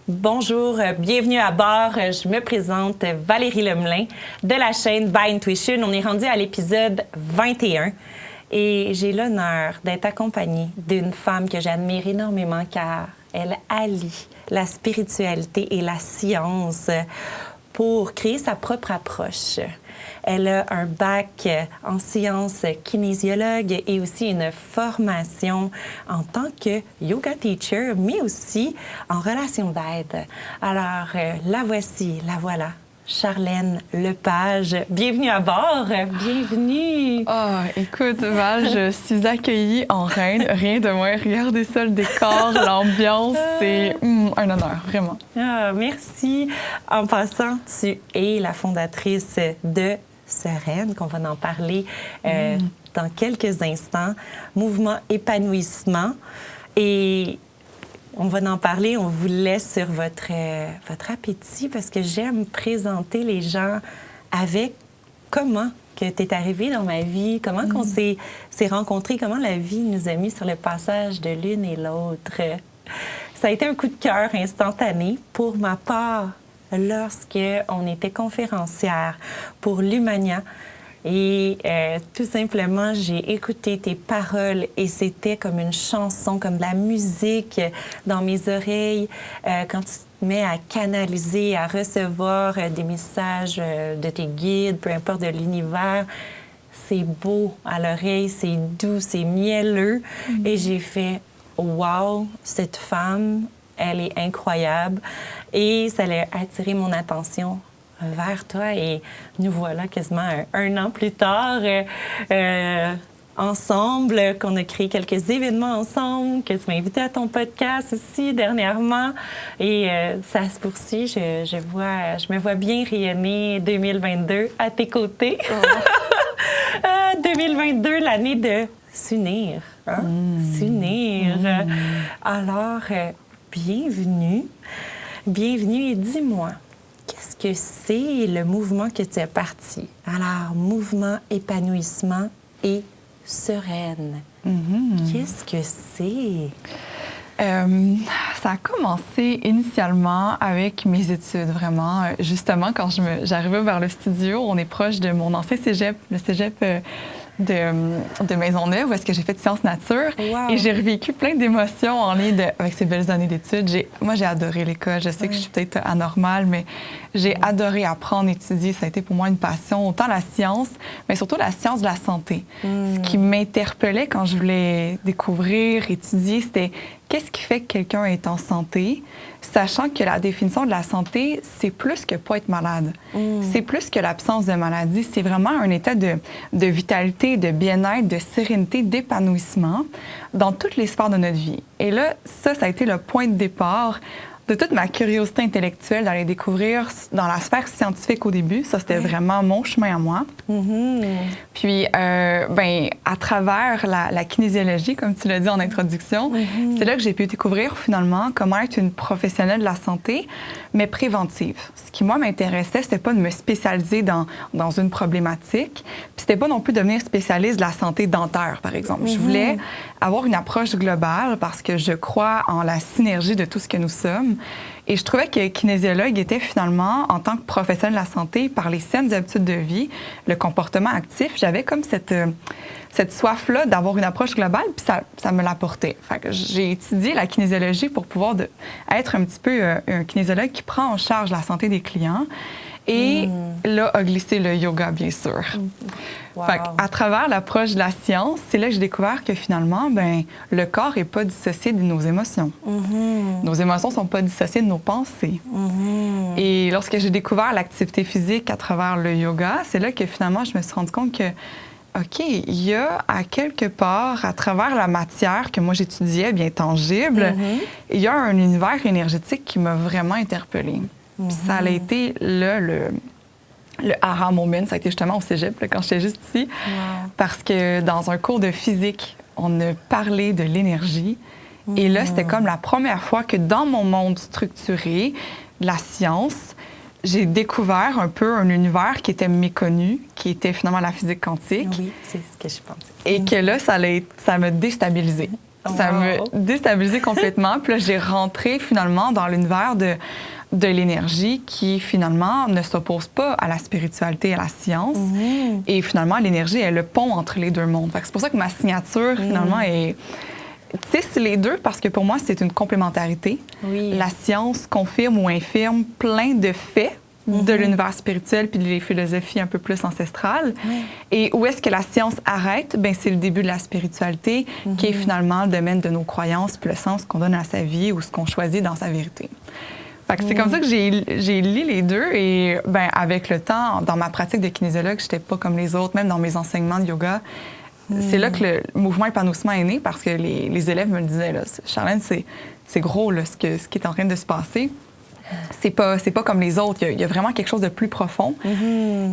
Bonjour, bienvenue à bord. Je me présente Valérie Lemelin de la chaîne By Intuition. On est rendu à l'épisode 21 et j'ai l'honneur d'être accompagnée d'une femme que j'admire énormément car elle allie la spiritualité et la science pour créer sa propre approche. Elle a un bac en sciences kinésiologue et aussi une formation en tant que yoga teacher, mais aussi en relation d'aide. Alors, la voici, la voilà, Charlène Lepage. Bienvenue à bord, bienvenue! Ah, écoute, Val, je suis accueillie en reine, rien de moins. Regardez ça, le décor, l'ambiance, c'est un honneur, vraiment. Ah, merci. En passant, tu es la fondatrice de Sereine, qu'on va en parler dans quelques instants. Mouvement épanouissement. Et on va en parler, on vous laisse sur votre appétit parce que j'aime présenter les gens avec comment que tu es arrivé dans ma vie, comment qu'on s'est rencontrés, comment la vie nous a mis sur le passage de l'une et l'autre. Ça a été un coup de cœur instantané pour ma part lorsqu'on était conférencière pour l'Humania. Et tout simplement, j'ai écouté tes paroles et c'était comme une chanson, comme de la musique dans mes oreilles. Quand tu te mets à canaliser, à recevoir des messages de tes guides, peu importe de l'univers, c'est beau à l'oreille, c'est doux, c'est mielleux. Et j'ai fait « Wow, cette femme, elle est incroyable ». Et ça a attiré mon attention vers toi et nous voilà quasiment un an plus tard ensemble, qu'on a créé quelques événements ensemble, que tu m'as invité à ton podcast aussi dernièrement et ça se poursuit. Je me vois bien rayonner 2022 à tes côtés. Oh. 2022, l'année de s'unir. Hein? S'unir. Alors, bienvenue. Bienvenue et dis-moi, qu'est-ce que c'est le mouvement que tu as parti? Alors, mouvement, épanouissement et sereine. Qu'est-ce que c'est? Ça a commencé initialement avec mes études, vraiment. Justement, quand j'arrivais vers le studio, on est proche de mon ancien cégep, le cégep de Maisonneuve, où est-ce que j'ai fait sciences nature. Wow. Et j'ai revécu plein d'émotions en lien avec ces belles années d'études. Moi, j'ai adoré l'école. Je sais que je suis peut-être anormale, mais j'ai adoré apprendre, étudier. Ça a été pour moi une passion, autant la science, mais surtout la science de la santé. Ce qui m'interpellait quand je voulais découvrir, étudier, c'était qu'est-ce qui fait que quelqu'un est en santé, sachant que la définition de la santé, c'est plus que pas être malade. C'est plus que l'absence de maladie. C'est vraiment un état de vitalité, de bien-être, de sérénité, d'épanouissement dans toutes les sphères de notre vie. Et là, ça a été le point de départ de toute ma curiosité intellectuelle d'aller découvrir dans la sphère scientifique au début. Ça, c'était vraiment mon chemin à moi. Puis, à travers la kinésiologie, comme tu l'as dit en introduction, c'est là que j'ai pu découvrir finalement comment être une professionnelle de la santé, mais préventive. Ce qui, moi, m'intéressait, c'était pas de me spécialiser dans une problématique, puis c'était pas non plus devenir spécialiste de la santé dentaire, par exemple. Je voulais avoir une approche globale parce que je crois en la synergie de tout ce que nous sommes. Et je trouvais que kinésiologue était finalement, en tant que professionnel de la santé, par les saines habitudes de vie, le comportement actif, j'avais comme cette soif-là d'avoir une approche globale, puis ça me l'apportait. Fait que j'ai étudié la kinésiologie pour pouvoir être un petit peu un kinésiologue qui prend en charge la santé des clients. Et là a glissé le yoga, bien sûr. Wow. Fait à travers l'approche de la science, c'est là que j'ai découvert que finalement, le corps n'est pas dissocié de nos émotions. Nos émotions ne sont pas dissociées de nos pensées. Et lorsque j'ai découvert l'activité physique à travers le yoga, c'est là que finalement, je me suis rendu compte que OK, il y a à quelque part, à travers la matière que moi j'étudiais, bien tangible, il y a un univers énergétique qui m'a vraiment interpellée. Puis ça a été là, le aha moment, ça a été justement au cégep, là, quand j'étais juste ici. Wow. Parce que dans un cours de physique, on a parlé de l'énergie. Et là, c'était comme la première fois que dans mon monde structuré, la science, j'ai découvert un peu un univers qui était méconnu, qui était finalement la physique quantique. Oui, c'est ce que je pensais. Et que là, ça m'a déstabilisée. Ça me déstabilisait complètement. Puis là, j'ai rentré finalement dans l'univers de l'énergie qui, finalement, ne s'oppose pas à la spiritualité et à la science. Et finalement, l'énergie est le pont entre les deux mondes. Fait que c'est pour ça que ma signature, finalement, est... tisse les deux parce que pour moi, c'est une complémentarité. La science confirme ou infirme plein de faits de l'univers spirituel puis des philosophies un peu plus ancestrales. Et où est-ce que la science arrête? Bien, c'est le début de la spiritualité qui est finalement le domaine de nos croyances puis le sens qu'on donne à sa vie ou ce qu'on choisit dans sa vérité. Fait que c'est comme ça que j'ai lié les deux et ben avec le temps, dans ma pratique de kinésiologue, j'étais pas comme les autres, même dans mes enseignements de yoga. C'est là que le mouvement épanouissement est né parce que les élèves me le disaient, là, Charlène, c'est gros là, ce qui est en train de se passer. C'est pas comme les autres. Il y a vraiment quelque chose de plus profond.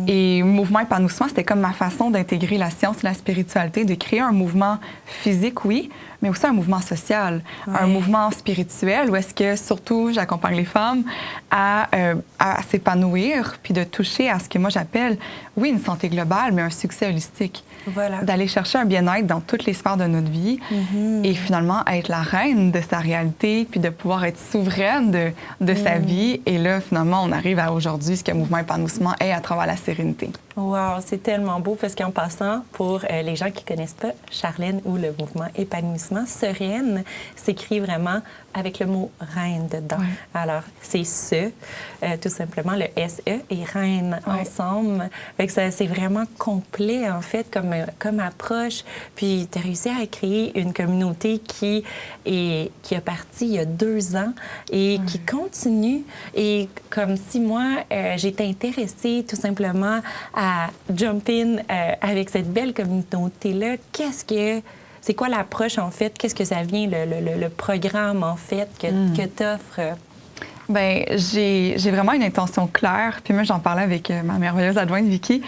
Et mouvement épanouissement, c'était comme ma façon d'intégrer la science et la spiritualité, de créer un mouvement physique, oui, mais aussi un mouvement social, un mouvement spirituel où est-ce que, surtout, j'accompagne les femmes à s'épanouir puis de toucher à ce que moi j'appelle, oui, une santé globale, mais un succès holistique. D'aller chercher un bien-être dans toutes les sphères de notre vie et finalement être la reine de sa réalité puis de pouvoir être souveraine de sa vie. Et là, finalement, on arrive à aujourd'hui ce que le mouvement épanouissement est à travers la sérénité. Wow, c'est tellement beau parce qu'en passant, pour les gens qui ne connaissent pas Charlène ou le mouvement épanouissement, sereine s'écrit vraiment avec le mot reine dedans. Alors, c'est tout simplement le SE et reine ensemble. Fait que c'est vraiment complet, en fait, comme approche. Puis, tu as réussi à créer une communauté qui a parti il y a 2 ans et qui continue. Et comme si moi, j'étais intéressée tout simplement à jump in avec cette belle communauté-là, c'est quoi l'approche, en fait? Qu'est-ce que ça vient, le programme, en fait, que tu offres? Bien, j'ai vraiment une intention claire. Puis moi, j'en parlais avec ma merveilleuse adjointe, Vicky.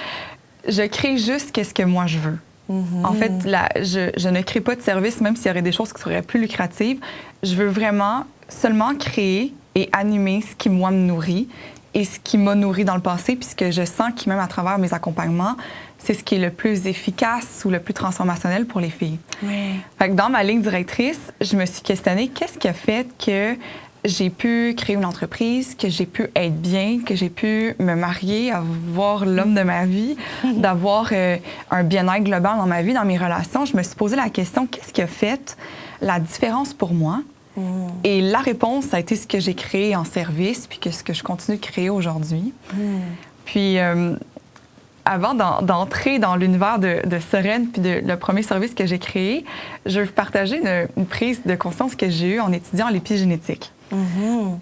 Je crée juste qu'est-ce que moi, je veux. En fait, je ne crée pas de service, même s'il y aurait des choses qui seraient plus lucratives. Je veux vraiment seulement créer et animer ce qui, moi, me nourrit et ce qui m'a nourri dans le passé, puisque je sens que même à travers mes accompagnements, c'est ce qui est le plus efficace ou le plus transformationnel pour les filles. Fait que dans ma ligne directrice, je me suis questionnée qu'est-ce qui a fait que j'ai pu créer une entreprise, que j'ai pu être bien, que j'ai pu me marier, avoir l'homme de ma vie, d'avoir un bien-être global dans ma vie, dans mes relations. Je me suis posé la question, qu'est-ce qui a fait la différence pour moi? Et la réponse, ça a été ce que j'ai créé en service, puis ce que je continue de créer aujourd'hui. Puis, avant d'entrer dans l'univers de Sereine, puis le premier service que j'ai créé, je veux partager une prise de conscience que j'ai eue en étudiant l'épigénétique.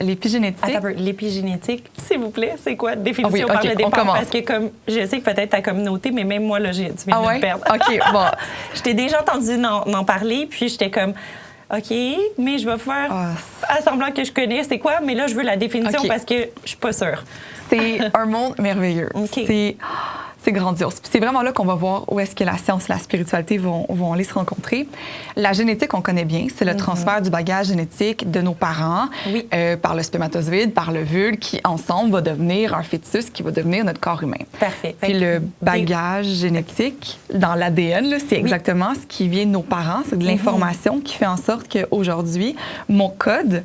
L'épigénétique. Attends, l'épigénétique, s'il vous plaît, c'est quoi? Définition par le départ. Parce que comme je sais que peut-être ta communauté, mais même moi, là, tu viens de me perdre. OK, bon. Je t'ai déjà entendu en parler, puis j'étais comme... OK, mais je vais faire à semblant que je connais c'est quoi, mais là, je veux la définition parce que je suis pas sûre. C'est un monde merveilleux. C'est grandiose. Puis c'est vraiment là qu'on va voir où est-ce que la science et la spiritualité vont aller se rencontrer. La génétique, on connaît bien. C'est le transfert du bagage génétique de nos parents par le spermatozoïde, par l'ovule, qui, ensemble, va devenir un fœtus qui va devenir notre corps humain. Parfait. Puis le bagage génétique, dans l'ADN, c'est exactement ce qui vient de nos parents. C'est de l'information qui fait en sorte qu'aujourd'hui, mon code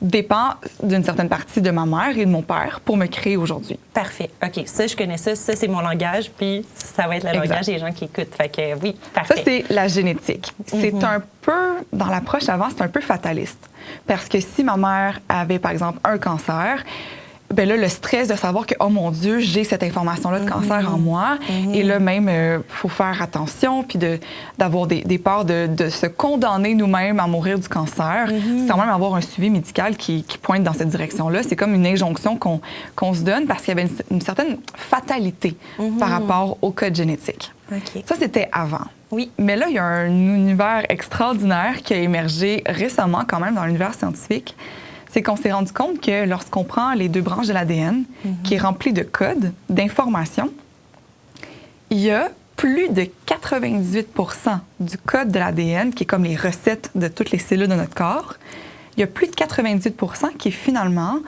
dépend d'une certaine partie de ma mère et de mon père pour me créer aujourd'hui. Parfait. OK. Ça, je connais ça. Ça, c'est mon langage, puis ça va être le langage des gens qui écoutent. Fait que oui, parfait. Ça, c'est la génétique. C'est un peu, dans l'approche avant, c'est un peu fataliste. Parce que si ma mère avait, par exemple, un cancer, bien là, le stress de savoir que, oh mon Dieu, j'ai cette information-là de cancer en moi. Et là, même, faut faire attention, puis d'avoir des peurs de se condamner nous-mêmes à mourir du cancer, sans même avoir un suivi médical qui pointe dans cette direction-là. C'est comme une injonction qu'on se donne parce qu'il y avait une certaine fatalité par rapport au code génétique. Ça, c'était avant. Oui. Mais là, il y a un univers extraordinaire qui a émergé récemment quand même dans l'univers scientifique. C'est qu'on s'est rendu compte que lorsqu'on prend les 2 branches de l'ADN, qui est rempli de codes, d'informations, il y a plus de 98 % du code de l'ADN, qui est comme les recettes de toutes les cellules de notre corps, il y a plus de 98 % qui est finalement,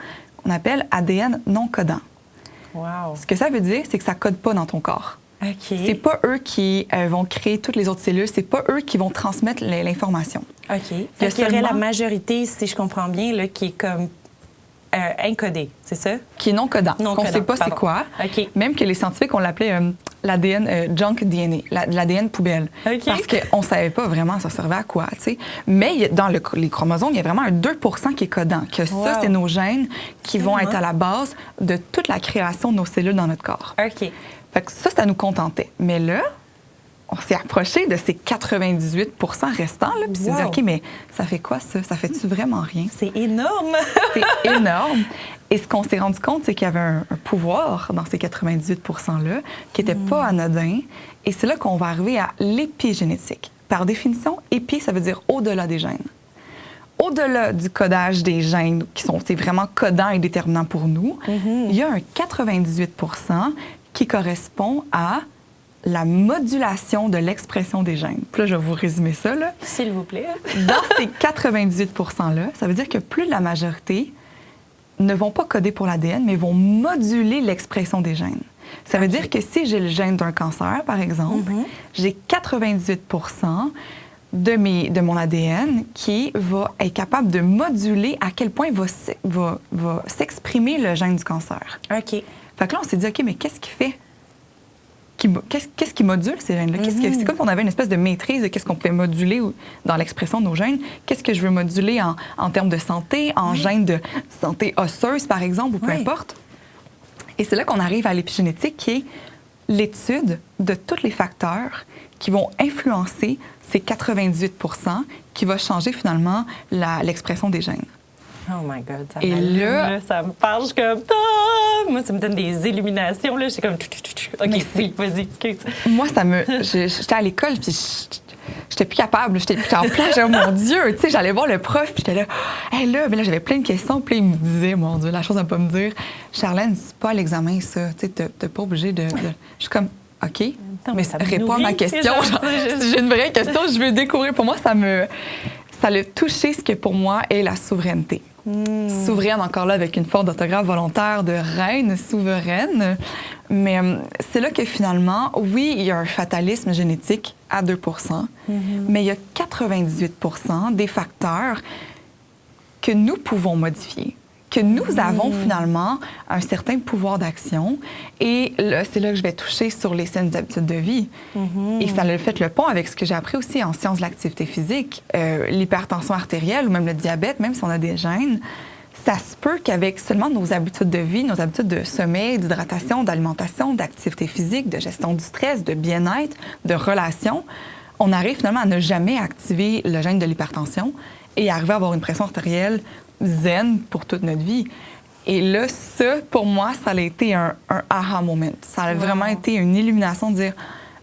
on appelle ADN non codant. Wow. Ce que ça veut dire, c'est que ça ne code pas dans ton corps. OK. C'est pas eux qui vont créer toutes les autres cellules. C'est pas eux qui vont transmettre l'information. OK. Fait qu'il y aurait la majorité, si je comprends bien, là, qui est comme encodée, c'est ça? Qui est non codant. On ne sait pas c'est quoi. OK. Même que les scientifiques, on l'appelait l'ADN junk DNA, l'ADN poubelle. OK. Parce qu'on ne savait pas vraiment ça servait à quoi, tu sais. Mais dans les chromosomes, il y a vraiment un 2 qui est codant. Que ça, c'est nos gènes qui vont être à la base de toute la création de nos cellules dans notre corps. OK. Fait que ça nous contentait. Mais là, on s'est approché de ces 98 restants, là, puis on s'est dit, OK, mais ça fait quoi, ça? Ça fait-tu vraiment rien? C'est énorme! C'est énorme. Et ce qu'on s'est rendu compte, c'est qu'il y avait un pouvoir dans ces 98 %-là qui n'était pas anodin. Et c'est là qu'on va arriver à l'épigénétique. Par définition, épi, ça veut dire au-delà des gènes. Au-delà du codage des gènes, qui sont vraiment codants et déterminants pour nous, il y a un 98 qui correspond à la modulation de l'expression des gènes. Puis là, je vais vous résumer ça, là. S'il vous plaît. Dans ces 98 %-là, ça veut dire que plus de la majorité ne vont pas coder pour l'ADN, mais vont moduler l'expression des gènes. Ça veut dire que si j'ai le gène d'un cancer, par exemple, j'ai 98 de mon ADN qui va être capable de moduler à quel point va s'exprimer le gène du cancer. OK. Fait que là, on s'est dit, OK, mais qu'est-ce qui fait? Qu'est-ce qui module ces gènes-là? C'est comme si on avait une espèce de maîtrise de qu'est-ce qu'on pouvait moduler dans l'expression de nos gènes. Qu'est-ce que je veux moduler en termes de santé, en gènes de santé osseuse, par exemple, ou peu importe. Et c'est là qu'on arrive à l'épigénétique, qui est l'étude de tous les facteurs qui vont influencer ces 98 qui va changer finalement l'expression des gènes. Oh my God, ça Et là, ça me parle, je suis comme... Ah! Moi, ça me donne des illuminations, là. Je suis comme... OK, oui, vas-y, excuse. Moi, j'étais à l'école, puis j'étais plus capable. J'étais en plage, oh mon Dieu! Tu sais, j'allais voir le prof, puis j'étais là... Hey, là, mais là, j'avais plein de questions, puis il me disait, mon Dieu, la chose à pas me dire, Charlène, c'est pas à l'examen, ça. Tu sais, t'es pas obligé de... Je suis comme... OK, mais ça répond à ma question. Si j'ai une vraie question, je veux découvrir. Pour moi, ça l'a touché ce que pour moi est la souveraineté. Souveraine, encore là, avec une forme d'orthographe volontaire de reine souveraine. Mais c'est là que finalement, oui, il y a un fatalisme génétique à 2 mais il y a 98 des facteurs que nous pouvons modifier, que nous avons finalement un certain pouvoir d'action. Et là, c'est là que je vais toucher sur les saines habitudes de vie. Et ça a fait le pont avec ce que j'ai appris aussi en sciences de l'activité physique, l'hypertension artérielle ou même le diabète, même si on a des gènes. Ça se peut qu'avec seulement nos habitudes de vie, nos habitudes de sommeil, d'hydratation, d'alimentation, d'activité physique, de gestion du stress, de bien-être, de relations, on arrive finalement à ne jamais activer le gène de l'hypertension et arriver à avoir une pression artérielle zen pour toute notre vie. Et là, ça, pour moi, ça a été un aha moment. Ça a vraiment été une illumination de dire,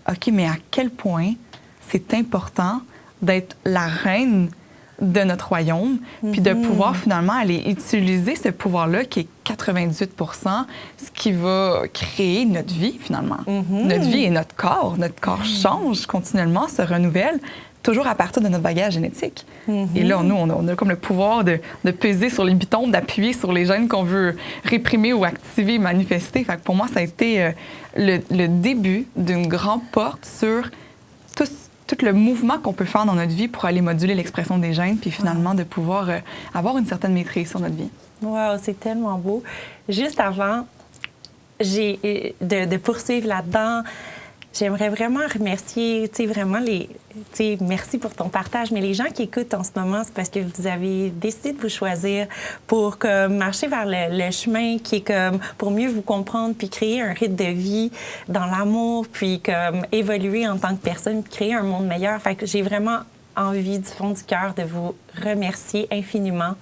OK, mais à quel point c'est important d'être la reine de notre royaume, puis de pouvoir finalement aller utiliser ce pouvoir-là qui est 98 ce qui va créer notre vie, finalement. Notre vie et notre corps. Notre corps change continuellement, se renouvelle, toujours à partir de notre bagage génétique. Et là, nous, on a comme le pouvoir de peser sur les pitons, d'appuyer sur les gènes qu'on veut réprimer ou activer, manifester. Fait que pour moi, ça a été le début d'une grande porte sur tout le mouvement qu'on peut faire dans notre vie pour aller moduler l'expression des gènes, puis finalement de pouvoir avoir une certaine maîtrise sur notre vie. Wow, c'est tellement beau. Juste avant de poursuivre là-dedans, j'aimerais vraiment remercier, merci pour ton partage, mais les gens qui écoutent en ce moment, c'est parce que vous avez décidé de vous choisir pour marcher vers le chemin qui est comme pour mieux vous comprendre, puis créer un rythme de vie dans l'amour, puis comme évoluer en tant que personne, puis créer un monde meilleur. Fait que j'ai vraiment envie du fond du cœur de vous remercier infiniment.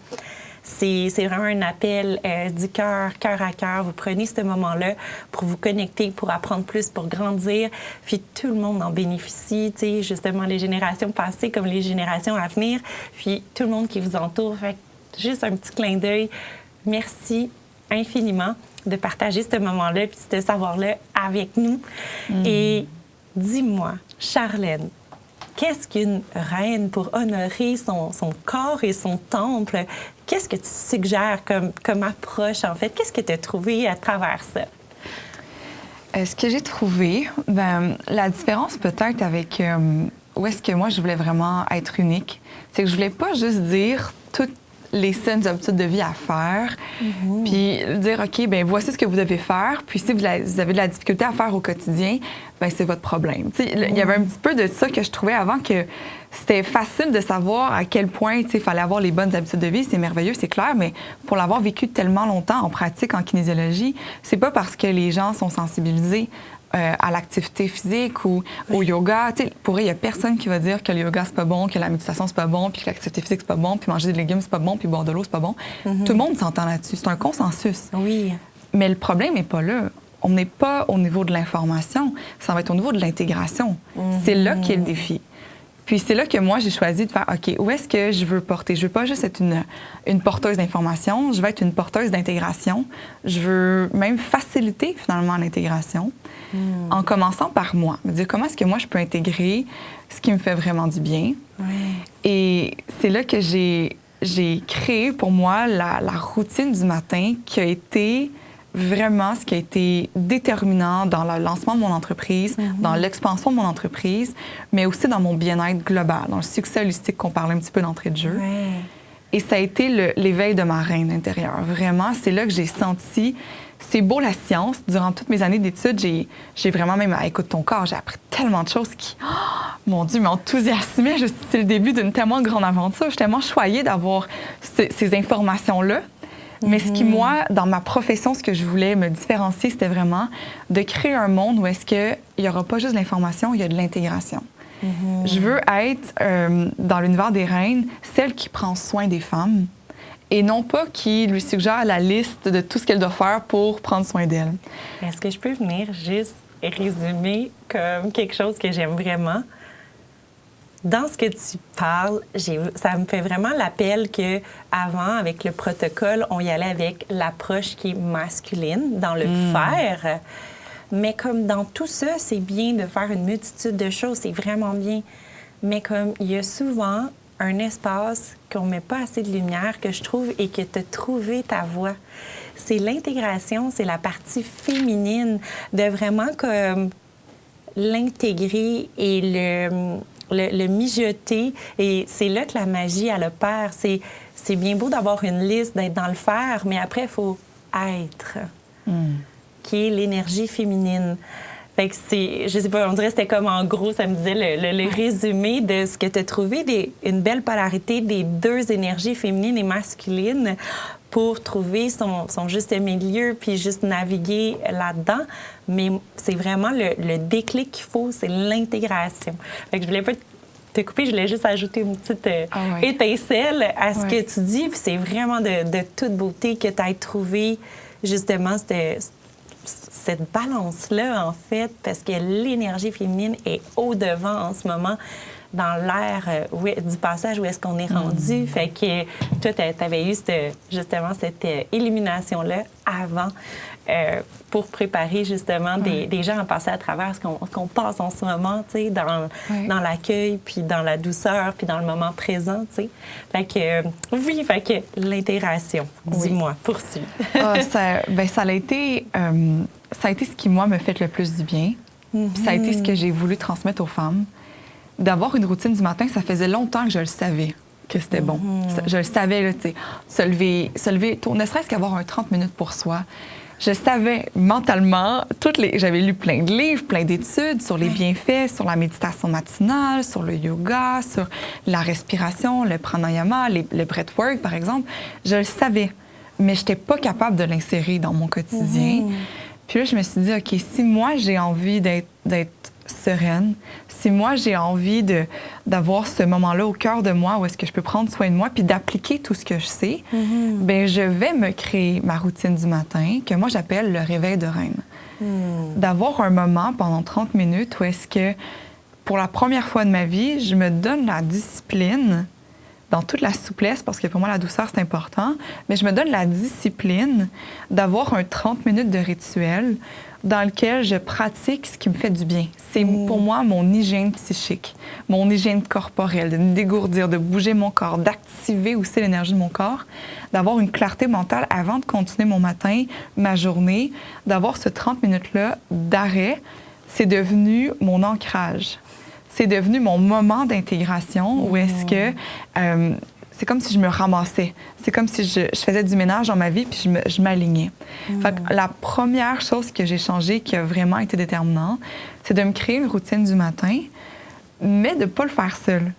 C'est vraiment un appel du cœur à cœur. Vous prenez ce moment-là pour vous connecter, pour apprendre plus, pour grandir. Puis tout le monde en bénéficie, justement les générations passées comme les générations à venir. Puis tout le monde qui vous entoure. Fait que juste un petit clin d'œil. Merci infiniment de partager ce moment-là puis ce savoir-là avec nous. Et dis-moi, Charlène, qu'est-ce qu'une reine pour honorer son corps et son temple? Qu'est-ce que tu suggères comme approche, en fait? Qu'est-ce que tu as trouvé à travers ça? Ce que j'ai trouvé, la différence peut-être avec où est-ce que moi je voulais vraiment être unique, c'est que je voulais pas juste dire toutes les saines habitudes de vie à faire, puis dire, OK, ben voici ce que vous devez faire, puis si vous avez de la difficulté à faire au quotidien, ben c'est votre problème. Il y avait un petit peu de ça que je trouvais avant, que c'était facile de savoir à quel point il fallait avoir les bonnes habitudes de vie. C'est merveilleux, c'est clair, mais pour l'avoir vécu tellement longtemps en pratique en kinésiologie, c'est pas parce que les gens sont sensibilisés à l'activité physique ou au yoga. Pour eux, il n'y a personne qui va dire que le yoga, c'est pas bon, que la méditation, c'est pas bon, puis que l'activité physique, c'est pas bon, puis manger des légumes, c'est pas bon, puis boire de l'eau, c'est pas bon. Tout le monde s'entend là-dessus. C'est un consensus. Oui. Mais le problème n'est pas là. On n'est pas au niveau de l'information. Ça va être au niveau de l'intégration. C'est là qu'est le défi. Puis c'est là que moi, j'ai choisi de faire, OK, où est-ce que je veux porter? Je veux pas juste être une porteuse d'information, je veux être une porteuse d'intégration. Je veux même faciliter, finalement, l'intégration, en commençant par moi. Me dire, comment est-ce que moi, je peux intégrer ce qui me fait vraiment du bien? Oui. Et c'est là que j'ai créé, pour moi, la routine du matin qui a été vraiment ce qui a été déterminant dans le lancement de mon entreprise, dans l'expansion de mon entreprise, mais aussi dans mon bien-être global, dans le succès holistique qu'on parlait un petit peu d'entrée de jeu. Ouais. Et ça a été l'éveil de ma reine intérieure. Vraiment, c'est là que j'ai senti... C'est beau la science. Durant toutes mes années d'études, j'ai vraiment même, à écoute ton corps, j'ai appris tellement de choses qui, mon Dieu, m'enthousiasmaient. C'est le début d'une tellement grande aventure. Je suis tellement choyée d'avoir ces informations-là. Mais ce qui, moi, dans ma profession, ce que je voulais me différencier, c'était vraiment de créer un monde où est-ce qu'il n'y aura pas juste de l'information, il y a de l'intégration. Je veux être, dans l'univers des reines, celle qui prend soin des femmes et non pas qui lui suggère la liste de tout ce qu'elle doit faire pour prendre soin d'elle. Est-ce que je peux venir juste résumer comme quelque chose que j'aime vraiment? Dans ce que tu parles, ça me fait vraiment l'appel qu'avant, avec le protocole, on y allait avec l'approche qui est masculine, dans le faire. Mais comme dans tout ça, c'est bien de faire une multitude de choses, c'est vraiment bien. Mais comme il y a souvent un espace qu'on ne met pas assez de lumière, que je trouve, et que tu as trouvé ta voie. C'est l'intégration, c'est la partie féminine, de vraiment comme l'intégrer et le mijoter. Et c'est là que la magie, elle opère. C'est bien beau d'avoir une liste, d'être dans le faire, mais après, il faut être, qui est l'énergie féminine. Fait que je sais pas, on dirait que c'était comme en gros, ça me disait le résumé de ce que tu as trouvé, une belle polarité des deux énergies féminines et masculines pour trouver son juste milieu puis juste naviguer là-dedans. Mais c'est vraiment le déclic qu'il faut, c'est l'intégration. Fait que je voulais pas te couper, je voulais juste ajouter une petite étincelle à ce que tu dis. Puis c'est vraiment de toute beauté que tu aies trouvé justement cette balance-là, en fait, parce que l'énergie féminine est au-devant en ce moment dans l'ère du passage où est-ce qu'on est rendu. Fait que toi, tu avais eu justement cette illumination-là avant pour préparer justement des gens à passer à travers ce qu'on passe en ce moment, tu sais, dans l'accueil, puis dans la douceur, puis dans le moment présent, tu sais. Fait que, fait que l'intégration, dis-moi, poursuis. Ça a été ce qui, moi, me fait le plus du bien. Puis ça a été ce que j'ai voulu transmettre aux femmes. D'avoir une routine du matin, ça faisait longtemps que je le savais que c'était bon. Je le savais, là, tu sais, se lever tôt, ne serait-ce qu'avoir un 30 minutes pour soi. Je savais mentalement, j'avais lu plein de livres, plein d'études sur les bienfaits, sur la méditation matinale, sur le yoga, sur la respiration, le pranayama, le breathwork, par exemple. Je le savais, mais je n'étais pas capable de l'insérer dans mon quotidien. Puis là, je me suis dit, OK, si moi, j'ai envie d'être sereine, si moi, j'ai envie d'avoir ce moment-là au cœur de moi où est-ce que je peux prendre soin de moi puis d'appliquer tout ce que je sais, bien, je vais me créer ma routine du matin que moi, j'appelle le réveil de reine. D'avoir un moment pendant 30 minutes où est-ce que, pour la première fois de ma vie, je me donne la discipline dans toute la souplesse, parce que pour moi, la douceur, c'est important, mais je me donne la discipline d'avoir un 30 minutes de rituel dans lequel je pratique ce qui me fait du bien. C'est pour moi mon hygiène psychique, mon hygiène corporelle, de me dégourdir, de bouger mon corps, d'activer aussi l'énergie de mon corps, d'avoir une clarté mentale avant de continuer mon matin, ma journée, d'avoir ce 30 minutes-là d'arrêt. C'est devenu mon ancrage. C'est devenu mon moment d'intégration où est-ce que c'est comme si je me ramassais. C'est comme si je faisais du ménage dans ma vie puis je m'alignais. Fait que la première chose que j'ai changée qui a vraiment été déterminante, c'est de me créer une routine du matin, mais de ne pas le faire seule.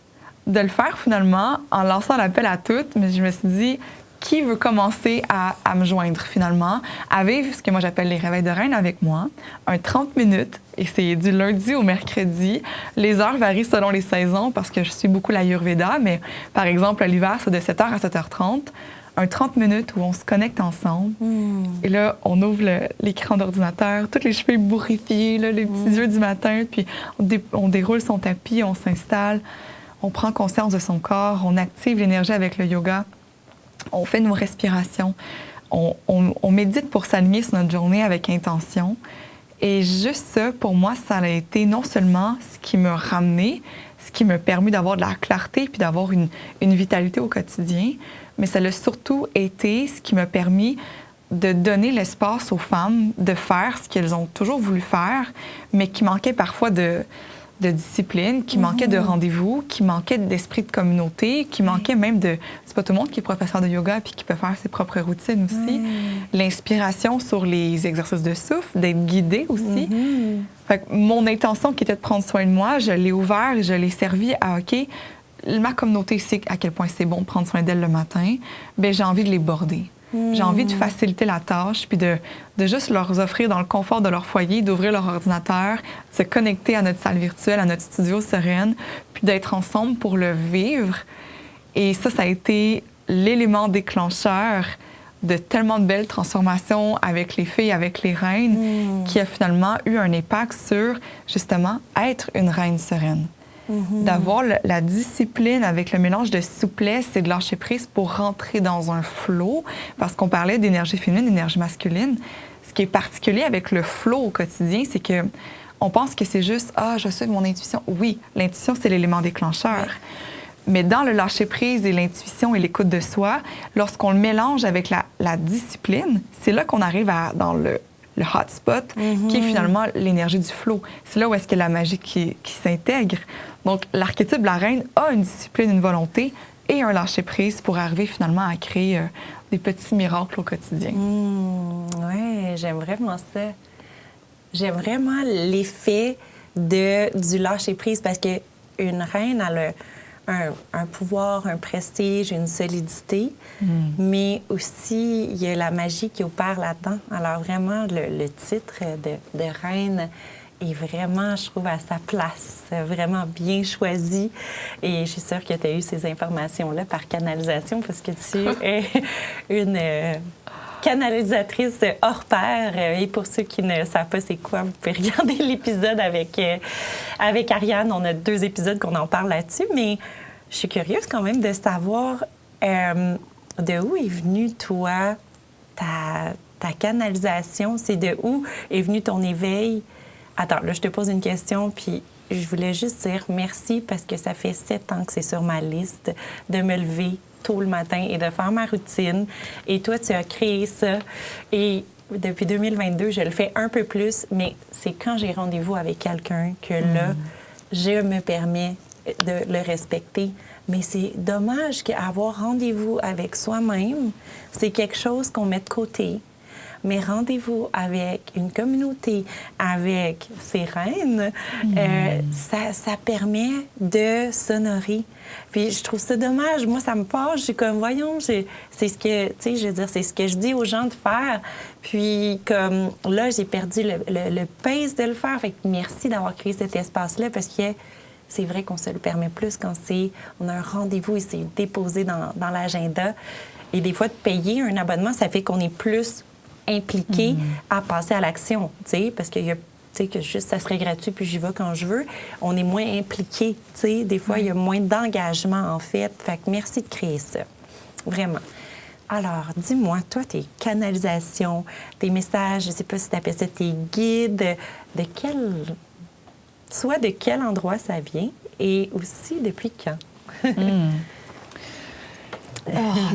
De le faire finalement en lançant l'appel à toutes, mais je me suis dit, qui veut commencer à me joindre finalement, à vivre ce que moi j'appelle les réveils de reine avec moi, un 30 minutes, et c'est du lundi au mercredi. Les heures varient selon les saisons parce que je suis beaucoup l'Ayurveda, mais par exemple, l'hiver, c'est de 7h à 7h30. Un 30 minutes où on se connecte ensemble. Et là, on ouvre l'écran d'ordinateur, tous les cheveux bourrifiés, là, les petits yeux du matin, puis on déroule son tapis, on s'installe, on prend conscience de son corps, on active l'énergie avec le yoga. On fait nos respirations, on médite pour s'aligner sur notre journée avec intention. Et juste ça, pour moi, ça a été non seulement ce qui m'a ramené, ce qui m'a permis d'avoir de la clarté puis d'avoir une vitalité au quotidien, mais ça a surtout été ce qui m'a permis de donner l'espace aux femmes de faire ce qu'elles ont toujours voulu faire, mais qui manquait parfois de discipline, qui manquait de rendez-vous, qui manquait d'esprit de communauté, qui manquait même de... C'est pas tout le monde qui est professeur de yoga puis qui peut faire ses propres routines aussi. L'inspiration sur les exercices de souffle, d'être guidée aussi. Fait que mon intention qui était de prendre soin de moi, je l'ai ouvert et je l'ai servi à, OK, ma communauté sait à quel point c'est bon de prendre soin d'elle le matin, bien, j'ai envie de les border. J'ai envie de faciliter la tâche, puis de juste leur offrir dans le confort de leur foyer, d'ouvrir leur ordinateur, de se connecter à notre salle virtuelle, à notre studio sereine, puis d'être ensemble pour le vivre. Et ça a été l'élément déclencheur de tellement de belles transformations avec les filles, avec les reines, qui a finalement eu un impact sur, justement, être une reine sereine. D'avoir la discipline avec le mélange de souplesse et de lâcher prise pour rentrer dans un flow, parce qu'on parlait d'énergie féminine, d'énergie masculine. Ce qui est particulier avec le flow au quotidien, c'est que on pense que c'est juste « Ah, je suis mon intuition ». Oui, l'intuition, c'est l'élément déclencheur. Mais dans le lâcher prise et l'intuition et l'écoute de soi, lorsqu'on le mélange avec la discipline, c'est là qu'on arrive dans le hotspot, qui est finalement l'énergie du flow. C'est là où est-ce que la magie qui s'intègre. Donc, l'archétype de la reine a une discipline, une volonté et un lâcher-prise pour arriver finalement à créer des petits miracles au quotidien. Oui, j'aime vraiment ça. J'aime vraiment l'effet du lâcher-prise parce qu'une reine, elle a un pouvoir, un prestige, une solidité, mais aussi il y a la magie qui opère là-dedans. Alors vraiment, le titre de reine est vraiment, je trouve, à sa place, vraiment bien choisi. Et je suis sûre que tu as eu ces informations-là par canalisation parce que tu es une canalisatrice hors pair. Et pour ceux qui ne savent pas c'est quoi, vous pouvez regarder l'épisode avec Ariane. On a 2 épisodes qu'on en parle là-dessus, mais je suis curieuse quand même de savoir de où est venue, toi, ta canalisation. C'est de où est venu ton éveil? Attends, là, je te pose une question, puis je voulais juste dire merci parce que ça fait 7 ans que c'est sur ma liste de me lever tôt le matin et de faire ma routine. Et toi, tu as créé ça. Et depuis 2022, je le fais un peu plus, mais c'est quand j'ai rendez-vous avec quelqu'un que là, je me permets de le respecter. Mais c'est dommage qu'avoir rendez-vous avec soi-même, c'est quelque chose qu'on met de côté. Mais rendez-vous avec une communauté, avec ses reines, ça permet de s'honorer. Puis je trouve ça dommage. Moi, ça me fâche. Je suis comme, voyons, c'est ce que, tu sais, je veux dire, c'est ce que je dis aux gens de faire. Puis comme là, j'ai perdu le pace de le faire. Fait que merci d'avoir créé cet espace-là parce que c'est vrai qu'on se le permet plus quand on a un rendez-vous et c'est déposé dans l'agenda. Et des fois, de payer un abonnement, ça fait qu'on est plus impliqué à passer à l'action, tu sais, parce qu'il y a, tu sais, que juste ça serait gratuit puis j'y vais quand je veux. On est moins impliqué, tu sais. Des fois, il y a moins d'engagement, en fait. Fait que merci de créer ça. Vraiment. Alors, dis-moi, toi, tes canalisations, tes messages, je ne sais pas si tu appelles ça tes guides, soit de quel endroit ça vient et aussi depuis quand?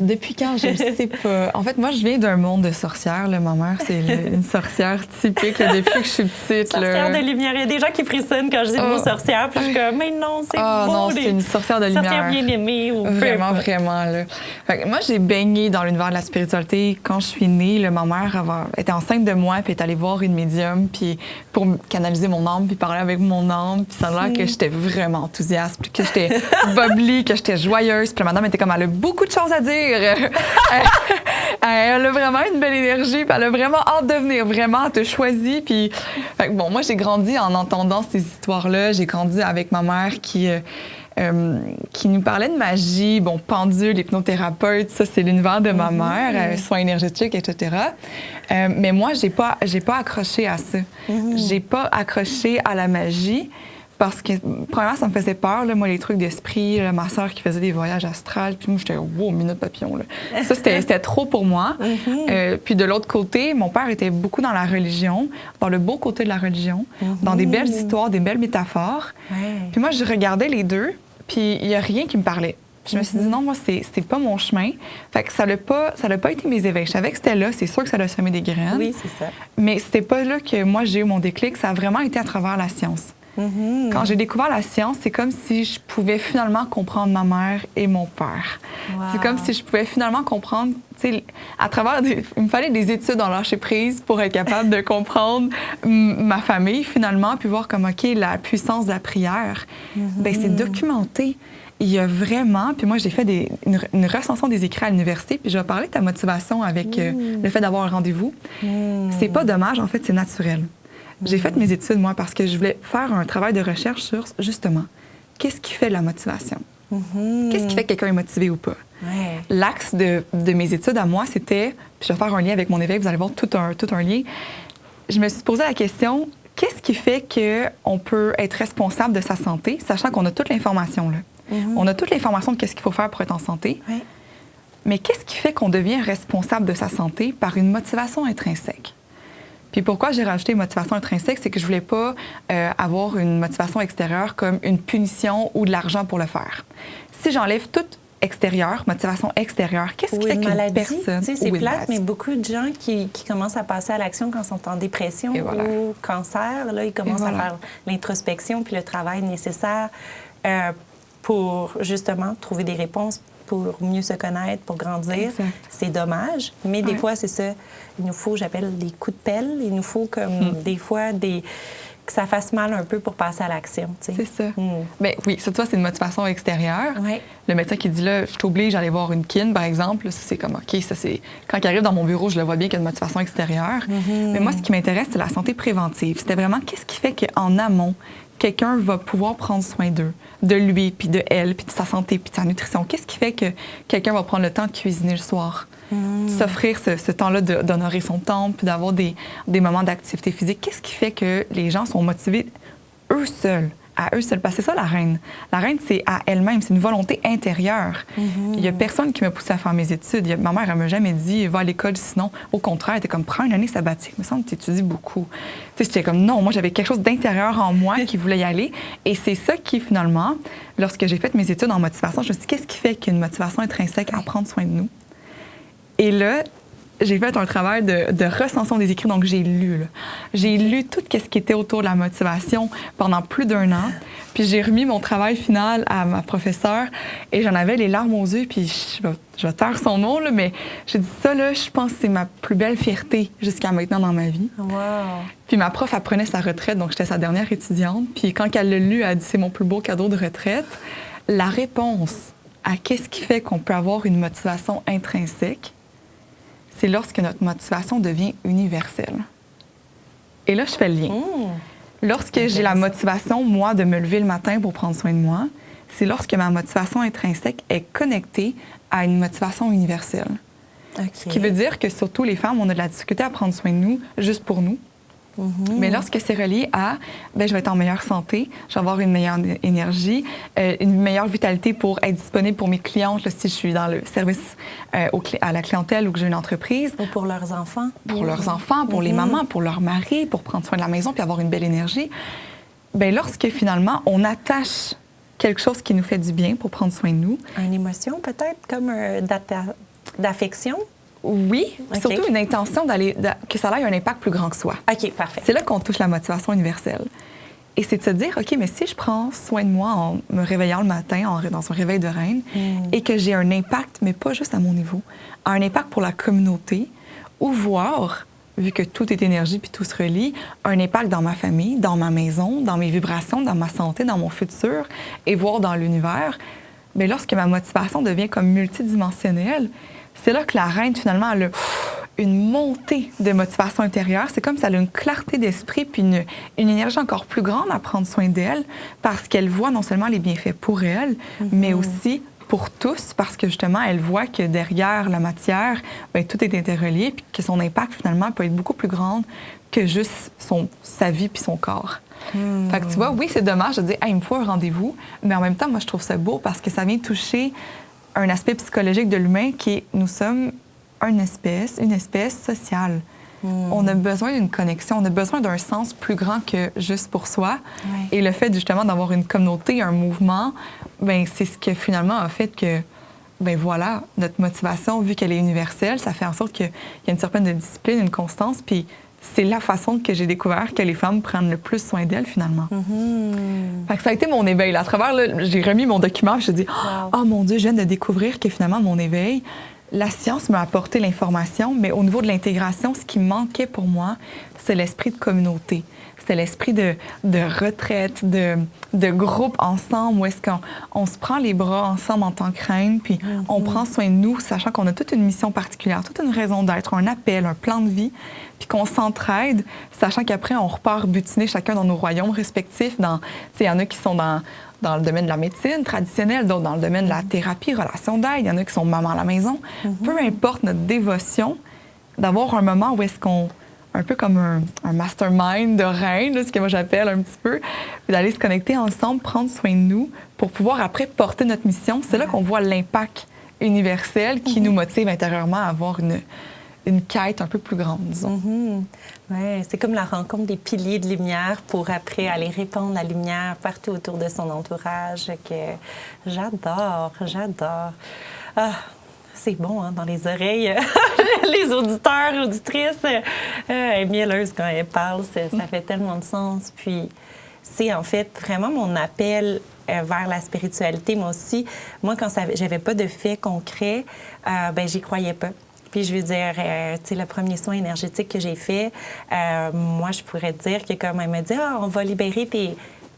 Depuis quand, je ne sais pas. En fait, moi, je viens d'un monde de sorcières. Là. Ma mère, c'est une sorcière typique là, depuis que je suis petite. Sorcière de lumière. Il y a des gens qui frissonnent quand je dis le mot sorcière. Puis je suis comme, mais non, c'est beau. Non, c'est une sorcière de lumière. Sorcière bien aimée. Ou vraiment, vraiment. Là. Fait que moi, j'ai baigné dans l'univers de la spiritualité. Quand je suis née, là, ma mère était enceinte de moi, puis est allée voir une médium puis pour canaliser mon âme, puis parler avec mon âme. Puis ça a l'air que j'étais vraiment enthousiaste, puis que j'étais bubbly, que j'étais joyeuse. Puis la madame était comme, elle a beaucoup de choses à dire. Elle a vraiment une belle énergie, puis elle a vraiment hâte de venir, vraiment, elle te choisit. Puis, bon, moi, j'ai grandi en entendant ces histoires-là. J'ai grandi avec ma mère qui nous parlait de magie, bon, pendule, hypnothérapeute, ça, c'est l'univers de ma mère, soins énergétiques, etc. Mais moi, j'ai pas accroché à ça. J'ai pas accroché à la magie. Parce que, premièrement, ça me faisait peur, là, moi, les trucs d'esprit, là, ma sœur qui faisait des voyages astrales, puis moi, j'étais, wow, minute papillon, là. Ça, c'était trop pour moi. Puis de l'autre côté, mon père était beaucoup dans la religion, dans le beau côté de la religion, dans des belles histoires, des belles métaphores. Puis moi, je regardais les deux, puis il n'y a rien qui me parlait. Puis je me suis dit, non, moi, c'est pas mon chemin. Fait que ça n'a pas été mes éveils. Je savais que c'était là, c'est sûr que ça a semé des graines. Oui, c'est ça. Mais c'était pas là que moi, j'ai eu mon déclic. Ça a vraiment été à travers la science. Quand j'ai découvert la science, c'est comme si je pouvais finalement comprendre ma mère et mon père. Wow. C'est comme si je pouvais finalement comprendre, tu sais, à travers il me fallait des études en lâcher prise pour être capable de comprendre ma famille finalement, puis voir comme, OK, la puissance de la prière, bien, c'est documenté. Il y a vraiment, puis moi, j'ai fait une recension des écrits à l'université, puis je vais parler de ta motivation avec le fait d'avoir un rendez-vous. C'est pas dommage, en fait, c'est naturel. J'ai fait mes études, moi, parce que je voulais faire un travail de recherche sur, justement, qu'est-ce qui fait la motivation? Qu'est-ce qui fait que quelqu'un est motivé ou pas? Ouais. L'axe de mes études à moi, c'était, puis je vais faire un lien avec mon éveil, vous allez voir tout un lien. Je me suis posé la question, qu'est-ce qui fait qu'on peut être responsable de sa santé, sachant qu'on a toute l'information, là? On a toute l'information de qu'est-ce qu'il faut faire pour être en santé. Ouais. Mais qu'est-ce qui fait qu'on devient responsable de sa santé par une motivation intrinsèque? Puis pourquoi j'ai rajouté motivation intrinsèque, c'est que je voulais pas avoir une motivation extérieure comme une punition ou de l'argent pour le faire. Si j'enlève toute extérieure, motivation extérieure, qu'est-ce qui fait qu'une personne... C'est plate, mais beaucoup de gens qui commencent à passer à l'action quand ils sont en dépression ou cancer, là, ils commencent à faire l'introspection puis le travail nécessaire pour justement trouver des réponses pour mieux se connaître, pour grandir. C'est dommage, mais des fois, c'est ça. Il nous faut, j'appelle des coups de pelle. Il nous faut comme des fois que ça fasse mal un peu pour passer à l'action. C'est ça. Bien, oui, ça, tu vois, c'est une motivation extérieure. Ouais. Le médecin qui dit là, je t'oblige à aller voir une kin, par exemple, ça, c'est comme, OK, ça, c'est... Quand il arrive dans mon bureau, je le vois bien qu'il y a une motivation extérieure. Mais moi, ce qui m'intéresse, c'est la santé préventive. C'était vraiment qu'est-ce qui fait qu'en amont, quelqu'un va pouvoir prendre soin d'eux, de lui, puis de elle, puis de sa santé, puis de sa nutrition. Qu'est-ce qui fait que quelqu'un va prendre le temps de cuisiner le soir, s'offrir ce temps-là d'honorer son temps, puis d'avoir des moments d'activité physique? Qu'est-ce qui fait que les gens sont motivés eux seuls, à eux seuls? Parce que c'est ça, la reine. La reine, c'est à elle-même, c'est une volonté intérieure. Il y a personne qui m'a poussée à faire mes études. Ma mère, elle m'a jamais dit « va à l'école sinon ». Au contraire, elle était comme « prends une année sabbatique, il me semble que tu étudies beaucoup ». Tu sais, j'étais comme non, moi, j'avais quelque chose d'intérieur en moi qui voulait y aller. Et c'est ça qui, finalement, lorsque j'ai fait mes études en motivation, je me suis dit « qu'est-ce qui fait qu'une motivation intrinsèque à prendre soin de nous ». Et là, j'ai fait un travail de recension des écrits, donc j'ai lu. J'ai lu tout ce qui était autour de la motivation pendant plus d'1 an. Puis j'ai remis mon travail final à ma professeure et j'en avais les larmes aux yeux. Puis je vais taire son nom, là, mais j'ai dit ça, là, je pense que c'est ma plus belle fierté jusqu'à maintenant dans ma vie. Wow. Puis ma prof, elle prenait sa retraite, donc j'étais sa dernière étudiante. Puis quand elle l'a lu, elle a dit c'est mon plus beau cadeau de retraite. La réponse à qu'est-ce qui fait qu'on peut avoir une motivation intrinsèque, c'est lorsque notre motivation devient universelle. Et là, je fais le lien. Lorsque j'ai la motivation, moi, de me lever le matin pour prendre soin de moi, c'est lorsque ma motivation intrinsèque est connectée à une motivation universelle. Ce qui veut dire que surtout les femmes, on a de la difficulté à prendre soin de nous juste pour nous. Mais lorsque c'est relié à, je vais être en meilleure santé, je vais avoir une meilleure énergie, une meilleure vitalité pour être disponible pour mes clientes, là, si je suis dans le service à la clientèle ou que j'ai une entreprise. Ou pour leurs enfants. Pour leurs enfants, pour les mamans, pour leur mari, pour prendre soin de la maison puis avoir une belle énergie. Bien, lorsque finalement, on attache quelque chose qui nous fait du bien pour prendre soin de nous. Une émotion peut-être, comme d'affection? Oui, Okay. Surtout une intention que ça ait un impact plus grand que soi. OK, parfait. C'est là qu'on touche la motivation universelle. Et c'est de se dire, OK, mais si je prends soin de moi en me réveillant le matin, dans un réveil de reine, et que j'ai un impact, mais pas juste à mon niveau, un impact pour la communauté, ou voir, vu que tout est énergie puis tout se relie, un impact dans ma famille, dans ma maison, dans mes vibrations, dans ma santé, dans mon futur, et voir dans l'univers, bien, lorsque ma motivation devient comme multidimensionnelle, c'est là que la reine, finalement, elle a une montée de motivation intérieure. C'est comme si elle a une clarté d'esprit puis une énergie encore plus grande à prendre soin d'elle parce qu'elle voit non seulement les bienfaits pour elle, mais aussi pour tous parce que, justement, elle voit que derrière la matière, bien, tout est interrelié puis que son impact, finalement, peut être beaucoup plus grand que juste sa vie puis son corps. Fait que tu vois, oui, c'est dommage de dire « Hey, il me faut un rendez-vous », mais en même temps, moi, je trouve ça beau parce que ça vient toucher un aspect psychologique de l'humain qui est, nous sommes une espèce sociale. On a besoin d'une connexion, on a besoin d'un sens plus grand que juste pour soi. Et le fait, justement, d'avoir une communauté, un mouvement, bien, c'est ce que, finalement, a fait que, bien, voilà, notre motivation, vu qu'elle est universelle, ça fait en sorte qu'il y a une certaine discipline, une constance, puis c'est la façon que j'ai découvert que les femmes prennent le plus soin d'elles, finalement. Fait que ça a été mon éveil. Là, à travers, là, j'ai remis mon document et je me suis dit, oh mon Dieu, je viens de découvrir que finalement, mon éveil, la science m'a apporté l'information, mais au niveau de l'intégration, ce qui manquait pour moi, c'est l'esprit de communauté. C'était l'esprit de retraite, de groupe ensemble, où est-ce qu'on se prend les bras ensemble en tant que reine, puis on prend soin de nous, sachant qu'on a toute une mission particulière, toute une raison d'être, un appel, un plan de vie, puis qu'on s'entraide, sachant qu'après, on repart butiner chacun dans nos royaumes respectifs. Il y en a qui sont dans le domaine de la médecine traditionnelle, d'autres dans le domaine de la thérapie, relation d'aide, il y en a qui sont mamans à la maison. Peu importe notre dévotion, d'avoir un moment où est-ce qu'on, un peu comme un mastermind de reine, là, ce que moi j'appelle un petit peu, d'aller se connecter ensemble, prendre soin de nous pour pouvoir après porter notre mission. C'est là qu'on voit l'impact universel qui nous motive intérieurement à avoir une quête un peu plus grande, disons. Ouais, c'est comme la rencontre des piliers de lumière pour après aller répandre la lumière partout autour de son entourage. Que j'adore. Ah, c'est bon, hein, dans les oreilles. Les auditeurs, auditrices, elle est mielleuse quand elle parle. Ça fait tellement de sens. Puis c'est en fait vraiment mon appel vers la spiritualité. Moi aussi, quand j'avais pas de faits concrets, j'y croyais pas. Puis je veux dire, tu sais, le premier soin énergétique que j'ai fait, moi, je pourrais te dire que comme elle m'a dit, on va libérer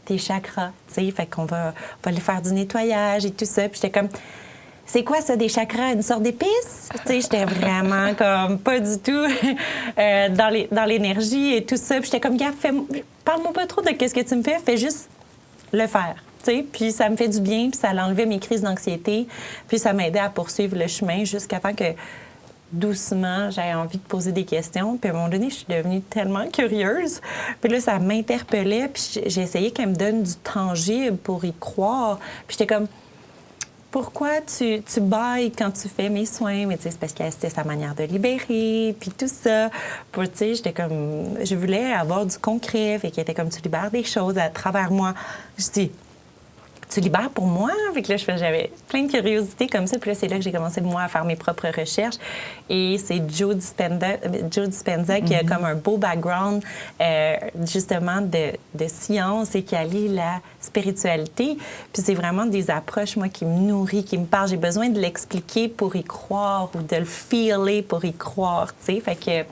tes chakras, tu sais, fait qu'on va aller faire du nettoyage et tout ça. Puis j'étais comme, c'est quoi ça, des chakras, une sorte d'épice? Tu sais, j'étais vraiment comme pas du tout dans l'énergie et tout ça. Puis j'étais comme, gars, parle-moi pas trop de qu'est-ce que tu me fais, fais juste le faire. T'sais, puis ça me fait du bien, puis ça enlevait mes crises d'anxiété, puis ça m'aidait à poursuivre le chemin jusqu'à temps que doucement, j'avais envie de poser des questions. Puis à un moment donné, je suis devenue tellement curieuse. Puis là, ça m'interpellait. Puis j'ai essayé qu'elle me donne du tangible pour y croire. Puis j'étais comme, pourquoi tu bailles quand tu fais mes soins? Mais tu sais, c'est parce que c'était sa manière de libérer, puis tout ça. Puis tu sais, j'étais comme, je voulais avoir du concret. Fait qu'elle était comme, tu libères des choses à travers moi. Je dis, tu libères pour moi? Fait que là, j'avais plein de curiosités comme ça. Puis là, c'est là que j'ai commencé, moi, à faire mes propres recherches. Et c'est Joe Dispenza qui a comme un beau background, justement, de science et qui allie la spiritualité. Puis c'est vraiment des approches, moi, qui me nourrissent, qui me parlent. J'ai besoin de l'expliquer pour y croire ou de le feeler pour y croire, tu sais. Fait que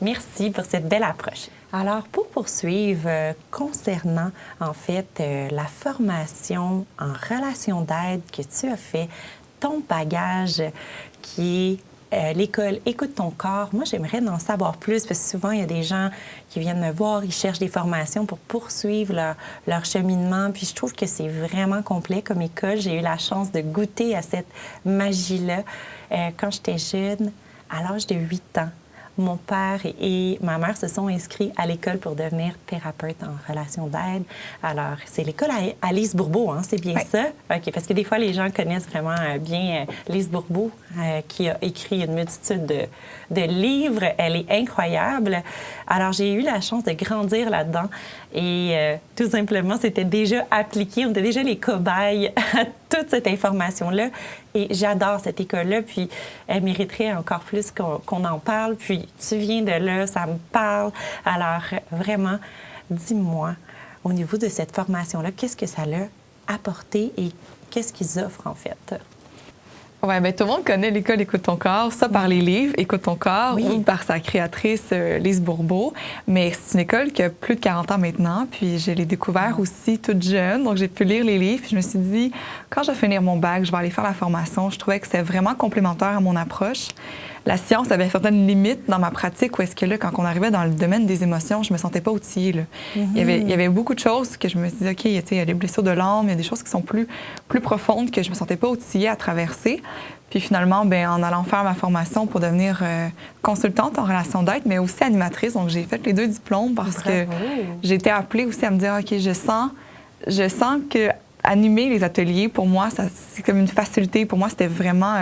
merci pour cette belle approche. Alors, pour poursuivre, concernant, en fait, la formation en relation d'aide que tu as fait, ton bagage qui est l'école Écoute ton corps, moi, j'aimerais en savoir plus parce que souvent, il y a des gens qui viennent me voir, ils cherchent des formations pour poursuivre leur cheminement. Puis je trouve que c'est vraiment complet comme école. J'ai eu la chance de goûter à cette magie-là quand j'étais jeune, à l'âge de 8 ans. mon père et ma mère se sont inscrits à l'école pour devenir thérapeute en relation d'aide. Alors, c'est l'école Lise Bourbeau, hein, c'est bien ça? OK, parce que des fois, les gens connaissent vraiment bien Lise Bourbeau, qui a écrit une multitude de livres. Elle est incroyable. Alors, j'ai eu la chance de grandir là-dedans et tout simplement, c'était déjà appliqué. On était déjà les cobayes à toute cette information-là. Et j'adore cette école-là, puis elle mériterait encore plus qu'on en parle. Puis tu viens de là, ça me parle. Alors, vraiment, dis-moi, au niveau de cette formation-là, qu'est-ce que ça l'a apporté et qu'est-ce qu'ils offrent, en fait? Oui, bien, tout le monde connaît l'école Écoute ton corps, ça par les livres Écoute ton corps ou par sa créatrice Lise Bourbeau. Mais c'est une école qui a plus de 40 ans maintenant, puis je l'ai découvert aussi toute jeune, donc j'ai pu lire les livres. Puis je me suis dit, quand je vais finir mon bac, je vais aller faire la formation. Je trouvais que c'était vraiment complémentaire à mon approche. La science avait certaines limites dans ma pratique où est-ce que là, quand on arrivait dans le domaine des émotions, je me sentais pas outillée. Là. Il y avait beaucoup de choses que je me disais, OK, il y a des blessures de l'âme, il y a des choses qui sont plus profondes que je me sentais pas outillée à traverser. Puis finalement, bien, en allant faire ma formation pour devenir consultante en relation d'aide, mais aussi animatrice, donc j'ai fait les 2 diplômes parce que j'ai été appelée aussi à me dire, OK, je sens que animer les ateliers, pour moi, c'est comme une facilité. Pour moi, c'était vraiment...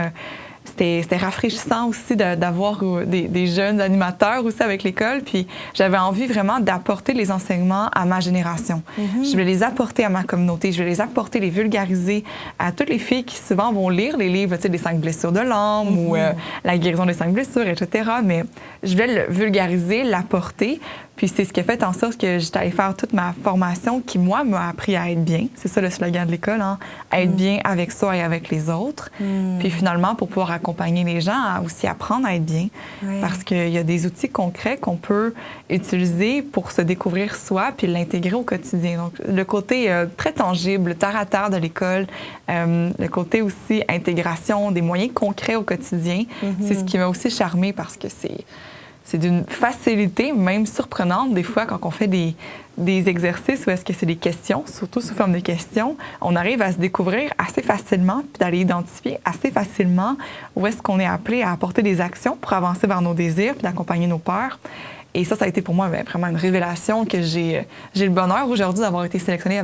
C'était rafraîchissant aussi d'avoir des jeunes animateurs aussi avec l'école. Puis j'avais envie vraiment d'apporter les enseignements à ma génération. Je voulais les apporter à ma communauté. Je voulais les apporter, les vulgariser à toutes les filles qui souvent vont lire les livres, tu sais, des 5 blessures de l'âme ou la guérison des 5 blessures, etc. Mais je voulais le vulgariser, l'apporter. Puis c'est ce qui a fait en sorte que j'étais allée faire toute ma formation qui, moi, m'a appris à être bien. C'est ça le slogan de l'école, hein? À être bien avec soi et avec les autres. Puis finalement, pour pouvoir accompagner les gens à aussi apprendre à être bien. Parce qu'il y a des outils concrets qu'on peut utiliser pour se découvrir soi puis l'intégrer au quotidien. Donc, le côté très tangible, terre à terre de l'école, le côté aussi intégration, des moyens concrets au quotidien, c'est ce qui m'a aussi charmée parce que c'est d'une facilité, même surprenante, des fois, quand on fait des exercices où est-ce que c'est des questions, surtout sous forme de questions, on arrive à se découvrir assez facilement puis d'aller identifier assez facilement où est-ce qu'on est appelé à apporter des actions pour avancer vers nos désirs puis d'accompagner nos peurs. Et ça a été pour moi vraiment une révélation que j'ai le bonheur aujourd'hui d'avoir été sélectionnée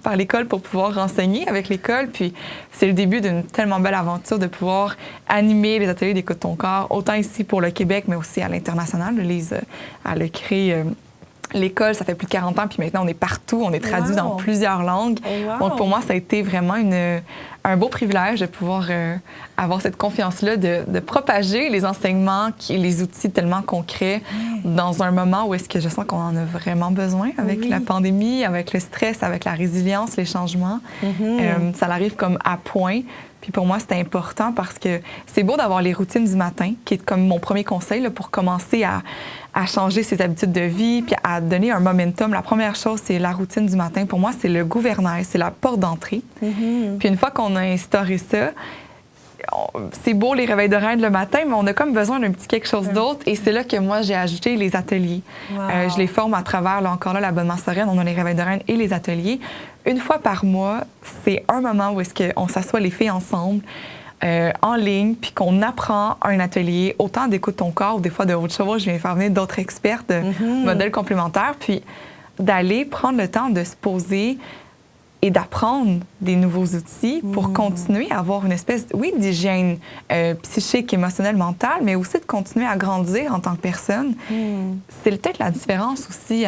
par l'école pour pouvoir enseigner avec l'école. Puis c'est le début d'une tellement belle aventure de pouvoir animer les ateliers d'Écoute ton corps, autant ici pour le Québec, mais aussi à l'international. Lise, elle a créé l'école, ça fait plus de 40 ans, puis maintenant on est partout, on est traduit dans plusieurs langues. Donc pour moi, ça a été vraiment un beau privilège de pouvoir avoir cette confiance-là, de propager les enseignements, les outils tellement concrets dans un moment où est-ce que je sens qu'on en a vraiment besoin avec la pandémie, avec le stress, avec la résilience, les changements. Ça arrive comme à point. Puis pour moi, c'était important parce que c'est beau d'avoir les routines du matin, qui est comme mon premier conseil là, pour commencer à changer ses habitudes de vie puis à donner un momentum. La première chose, c'est la routine du matin. Pour moi, c'est le gouvernail, c'est la porte d'entrée. Puis une fois qu'on a instauré ça, c'est beau les réveils de reine le matin, mais on a comme besoin d'un petit quelque chose d'autre. Et c'est là que moi, j'ai ajouté les ateliers. Je les forme à travers, là, encore là, l'abonnement sereine. On a les réveils de reine et les ateliers. Une fois par mois, c'est un moment où est-ce qu'on s'assoit les filles ensemble, en ligne, puis qu'on apprend un atelier, autant d'Écoute ton corps, ou des fois de autre chose. Je viens faire venir d'autres experts de modèles complémentaires, puis d'aller prendre le temps de se poser et d'apprendre des nouveaux outils pour continuer à avoir une espèce, d'hygiène psychique, émotionnelle, mentale, mais aussi de continuer à grandir en tant que personne. C'est peut-être la différence aussi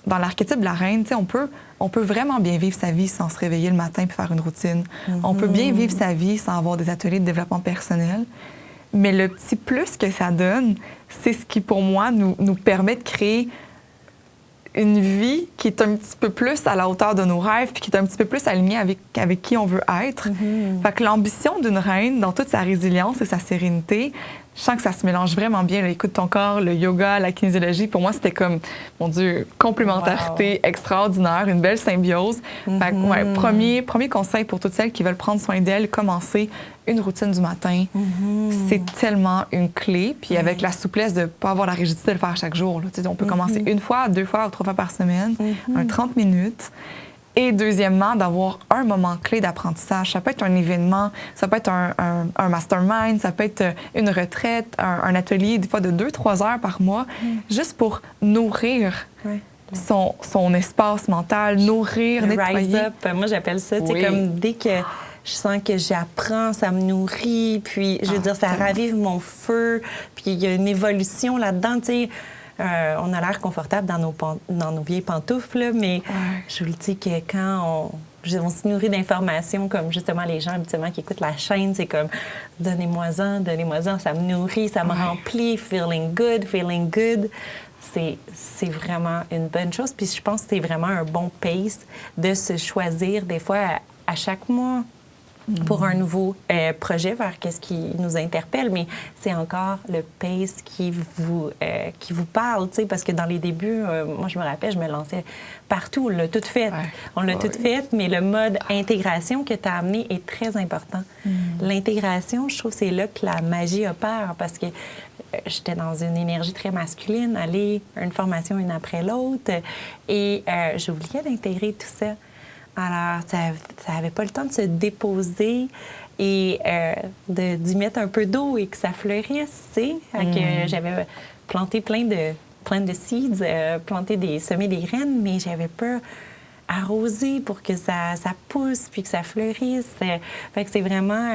dans l'archétype de la reine. Tu sais, on peut vraiment bien vivre sa vie sans se réveiller le matin puis faire une routine. On peut bien vivre sa vie sans avoir des ateliers de développement personnel. Mais le petit plus que ça donne, c'est ce qui, pour moi, nous permet de créer une vie qui est un petit peu plus à la hauteur de nos rêves puis qui est un petit peu plus alignée avec qui on veut être. Fait que l'ambition d'une reine, dans toute sa résilience et sa sérénité, je sens que ça se mélange vraiment bien. Là, Écoute ton corps, le yoga, la kinésiologie, pour moi, c'était comme, mon Dieu, complémentarité extraordinaire, une belle symbiose. Fait que, premier conseil pour toutes celles qui veulent prendre soin d'elles, commencer une routine du matin. C'est tellement une clé. Puis avec la souplesse de ne pas avoir la rigidité de le faire chaque jour. Là. On peut commencer 1 fois, 2 fois ou 3 fois par semaine, un 30 minutes. Et deuxièmement, d'avoir un moment clé d'apprentissage. Ça peut être un événement, ça peut être un mastermind, ça peut être une retraite, un atelier, des fois de 2-3 heures par mois, juste pour nourrir son espace mental, nourrir, nettoyer. Rise up, moi j'appelle ça, tu sais, comme dès que je sens que j'apprends, ça me nourrit, puis je veux dire, ça ravive mon feu, puis il y a une évolution là-dedans, tu sais. On a l'air confortable dans nos vieilles pantoufles, là, mais je vous le dis que quand on se nourrit d'informations, comme justement les gens habituellement qui écoutent la chaîne, c'est comme donnez-moi-en, ça me nourrit, ça me remplit, feeling good. C'est vraiment une bonne chose. Puis je pense que c'est vraiment un bon pace de se choisir des fois à chaque mois pour un nouveau projet vers qu'est-ce qui nous interpelle, mais c'est encore le pace qui vous parle, tu sais, parce que dans les débuts, moi, je me rappelle, je me lançais partout, on l'a tout fait. On l'a tout fait, mais le mode intégration que tu as amené est très important. L'intégration, je trouve, c'est là que la magie opère, parce que j'étais dans une énergie très masculine, aller une formation une après l'autre, et j'oubliais d'intégrer tout ça. Alors, ça n'avait pas le temps de se déposer et d'y mettre un peu d'eau et que ça fleurisse, tu sais. J'avais planté plein de seeds, semé des graines, mais j'avais pas arrosé pour que ça pousse puis que ça fleurisse. Fait que c'est vraiment...